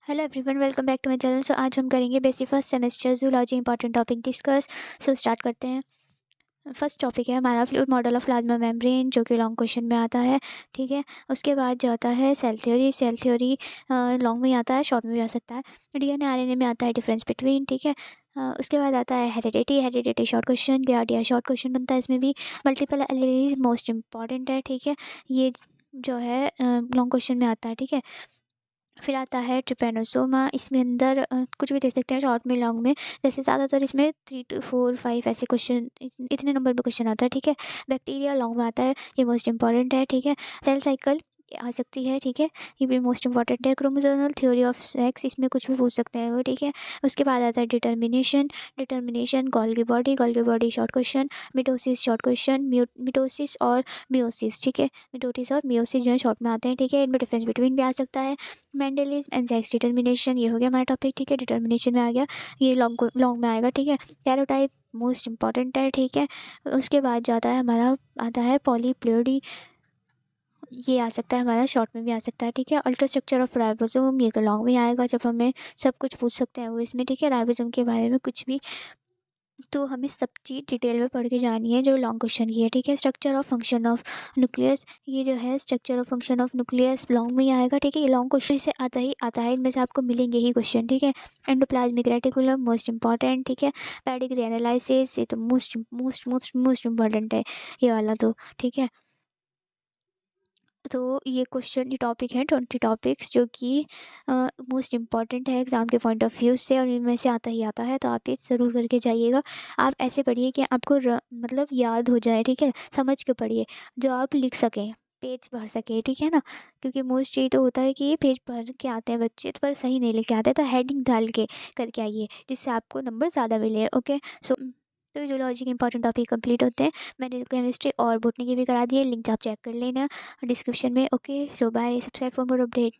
Hello everyone, welcome back to my channel. So आज हम करेंगे basic first semester zoology important topic discuss. So start करते हैं। First topic है हमारा fluid model of plasma membrane, जो कि लॉन्ग क्वेश्चन में आता है। ठीक है, उसके बाद जो आता है cell theory. Cell theory long में आता है, शॉर्ट में भी आ सकता है। डीएनए आरएनए में आता है डिफरेंस बिटवीन। ठीक है, उसके बाद आता है हेरिडिटी। हेरिडिटी शॉर्ट क्वेश्चन, गया शॉर्ट क्वेश्चन बनता है इसमें भी। मल्टीपल एलिलीज मोस्ट इंपॉर्टेंट है। ठीक है, ये जो है लॉन्ग क्वेश्चन में आता है। ठीक है, फिर आता है ट्रिपेनोसोमा। इसमें अंदर कुछ भी देख सकते हैं, शॉर्ट में लॉन्ग में। जैसे ज़्यादातर इसमें 3 to 4 5 ऐसे क्वेश्चन, इतने नंबर पे क्वेश्चन आता है। ठीक है, बैक्टीरिया लॉन्ग में आता है, ये मोस्ट इंपॉर्टेंट है। ठीक है, सेल साइकिल आ सकती है। ठीक है, ये भी मोस्ट इंपॉर्टेंट है। क्रोमोसोमल थ्योरी ऑफ सेक्स, इसमें कुछ भी पूछ सकते हैं वो। ठीक है, उसके बाद आता है determination. Determination Golgi body short question. Mitosis short question. Mitosis और मियोसिस। ठीक है, मिटोसिस और मियोसिस जो है शॉर्ट में आते हैं। ठीक है, इनमें डिफरेंस बिटवीन भी आ सकता है। मेंडलिज्म एंड सेक्स डिटर्मिनेशन, ये हो गया हमारा टॉपिक। ठीक है, डिटर्मिनेशन में आ गया, ये लॉन्ग लॉन्ग में आएगा। ठीक है, कैरोटाइप मोस्ट इंपॉर्टेंट है। ठीक है, उसके बाद जाता है हमारा, आता है पॉलीप्लोइडी, ये आ सकता है हमारा, शॉर्ट में भी आ सकता है। ठीक है, अल्ट्रास्ट्रक्चर ऑफ राइबोसोम, ये तो लॉन्ग में आएगा, जब हमें सब कुछ पूछ सकते हैं वो इसमें। ठीक है, राइबोसोम के बारे में कुछ भी, तो हमें सब चीज़ डिटेल में पढ़ के जानी है जो लॉन्ग क्वेश्चन की है। ठीक है, structure of function of nucleus, ये जो है structure of function of nucleus long में ही आएगा। ठीक है, ये लॉन्ग क्वेश्चन से आता है, इनमें से आपको मिलेंगे ही क्वेश्चन। ठीक है, एंडोप्लाज्मिक रेटिकुलम मोस्ट इंपॉर्टेंट। ठीक है, पेडिग्री एनालिसिस, ये तो most most most most important है ये वाला तो। ठीक है, तो ये क्वेश्चन, ये टॉपिक है 20 टॉपिक्स, जो कि मोस्ट इंपॉर्टेंट है एग्ज़ाम के पॉइंट ऑफ व्यू से, और इनमें से आता ही आता है। तो आप ये ज़रूर करके जाइएगा। आप ऐसे पढ़िए कि आपको मतलब याद हो जाए। ठीक है, समझ के पढ़िए, जो आप लिख सकें, पेज भर सके। ठीक है ना, क्योंकि मोस्ट ये तो होता है कि ये पेज भर के आते हैं बच्चे, तो पर सही नहीं लिखे आते, तो हेडिंग डाल के करके आइए, जिससे आपको नंबर ज़्यादा मिले। ओके, सो तो जूलॉजी के इंपॉर्टेंट टॉपिक कंप्लीट होते हैं। मैंने केमिस्ट्री और बोटनी की भी करा दी है, लिंक आप चेक कर लेना डिस्क्रिप्शन में। Okay, so bye, subscribe for more update.